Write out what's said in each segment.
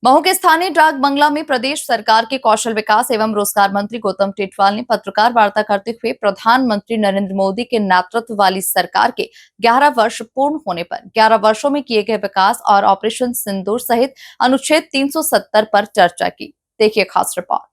मऊ के स्थानीय डाक बंगला में प्रदेश सरकार के कौशल विकास एवं रोजगार मंत्री गौतम टेटवाल ने पत्रकार वार्ता करते हुए प्रधानमंत्री नरेंद्र मोदी के नेतृत्व वाली सरकार के 11 वर्ष पूर्ण होने पर 11 वर्षों में किए गए विकास और ऑपरेशन सिंदूर सहित अनुच्छेद 370 पर चर्चा की। देखिए खास रिपोर्ट।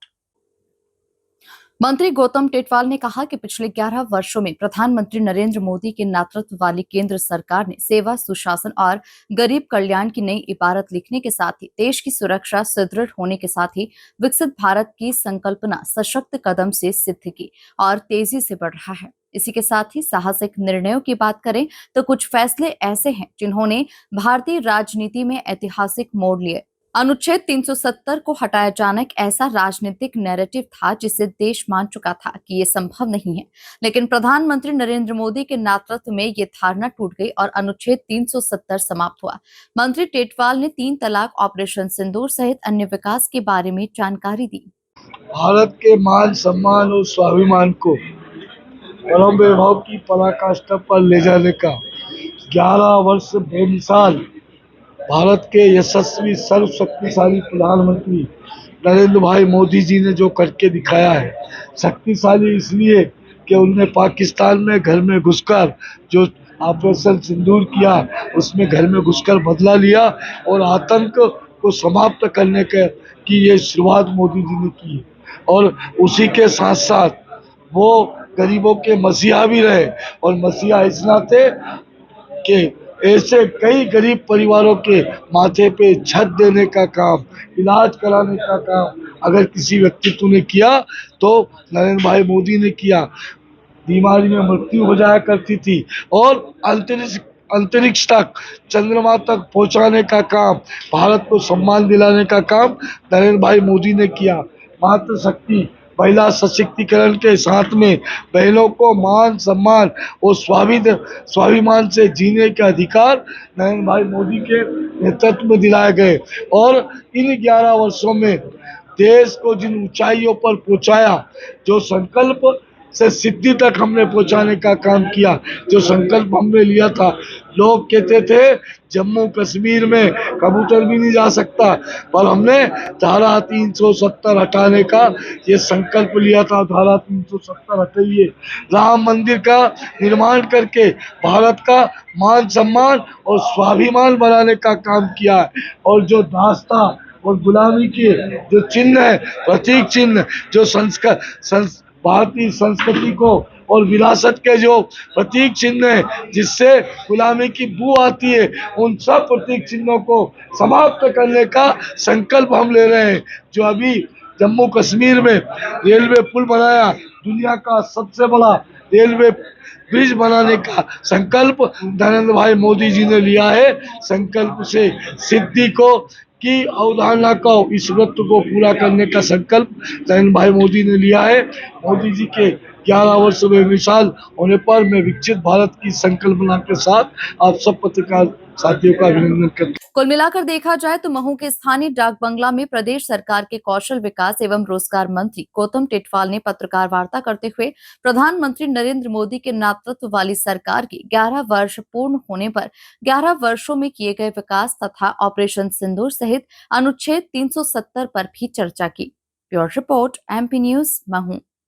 मंत्री गौतम टेटवाल ने कहा कि पिछले 11 वर्षों में प्रधानमंत्री नरेंद्र मोदी के नेतृत्व वाली केंद्र सरकार ने सेवा, सुशासन और गरीब कल्याण की नई इबारत लिखने के साथ ही देश की सुरक्षा सुदृढ़ होने के साथ ही विकसित भारत की संकल्पना सशक्त कदम से सिद्ध की और तेजी से बढ़ रहा है। इसी के साथ ही साहसिक निर्णयों की बात करें तो कुछ फैसले ऐसे हैं जिन्होंने भारतीय राजनीति में ऐतिहासिक मोड़ लिए। अनुच्छेद 370 को हटाया जाना एक ऐसा राजनीतिक नैरेटिव था जिसे देश मान चुका था कि ये संभव नहीं है, लेकिन प्रधानमंत्री नरेंद्र मोदी के नेतृत्व में ये धारणा टूट गई और अनुच्छेद 370 समाप्त हुआ। मंत्री टेटवाल ने 3 तलाक, ऑपरेशन सिंदूर सहित अन्य विकास के बारे में जानकारी दी। भारत के मान सम्मान और स्वाभिमान को परम वैभव की पराकाष्ठा पर ले जाने का 11 वर्ष बेमिसाल भारत के यशस्वी सर्वशक्तिशाली प्रधानमंत्री नरेंद्र भाई मोदी जी ने जो करके दिखाया है। शक्तिशाली इसलिए कि उन्होंने पाकिस्तान में घर में घुसकर जो ऑपरेशन सिंदूर किया, उसमें घर में घुसकर बदला लिया और आतंक को समाप्त करने की ये शुरुआत मोदी जी ने की। और उसी के साथ साथ वो गरीबों के मसीहा भी रहे और मसीहा इस नाते कि ऐसे कई गरीब परिवारों के माथे पे छत देने का काम, इलाज कराने का काम अगर किसी व्यक्तित्व ने किया तो नरेंद्र भाई मोदी ने किया। बीमारी में मृत्यु हो जाया करती थी और अंतरिक्ष तक, चंद्रमा तक पहुंचाने का काम, भारत को सम्मान दिलाने का काम नरेंद्र भाई मोदी ने किया। मातृशक्ति, महिला सशक्तिकरण के साथ में बहनों को मान सम्मान और स्वाभिमान से जीने के अधिकार नरेंद्र भाई मोदी के नेतृत्व में दिलाए गए। और इन 11 वर्षों में देश को जिन ऊंचाइयों पर पहुंचाया, जो संकल्प से सिद्धि तक हमने पहुंचाने का काम किया, जो संकल्प हमने लिया था। लोग कहते थे जम्मू कश्मीर में कबूतर भी नहीं जा सकता, पर हमने धारा 370 हटाने का ये संकल्प लिया था। धारा 370 हटाइए, राम मंदिर का निर्माण करके भारत का मान सम्मान और स्वाभिमान बनाने का काम किया है। और जो दास्ता और गुलामी के जो चिन्ह है, प्रतीक चिन्ह, जो भारतीय संस्कृति को और विरासत के जो प्रतीक चिन्ह है जिससे गुलामी की बू आती है, उन सब प्रतीक चिन्हों को समाप्त करने का संकल्प हम ले रहे हैं। जो अभी जम्मू कश्मीर में रेलवे पुल बनाया, दुनिया का सबसे बड़ा रेलवे ब्रिज बनाने का संकल्प नरेंद्र भाई मोदी जी ने लिया है। संकल्प से सिद्धि को की अवधारणा को, इस व्रत को पूरा करने का संकल्प नरेंद्र भाई मोदी ने लिया है। मोदी जी के 11 वर्ष में मिसाल होने पर मैं विकसित भारत की संकल्पना के साथ आप सब पत्रकार साथियों का अभिनंदन करता हूं। कुल मिलाकर देखा जाए तो महू के स्थानीय डाक बंगला में प्रदेश सरकार के कौशल विकास एवं रोजगार मंत्री गौतम टेटवाल ने पत्रकार वार्ता करते हुए प्रधानमंत्री नरेंद्र मोदी के नेतृत्व वाली सरकार के 11 वर्ष पूर्ण होने पर 11 वर्षों में किए गए विकास तथा ऑपरेशन सिंदूर सहित अनुच्छेद 370 पर भी चर्चा की। Bureau report, MP news, Mhow.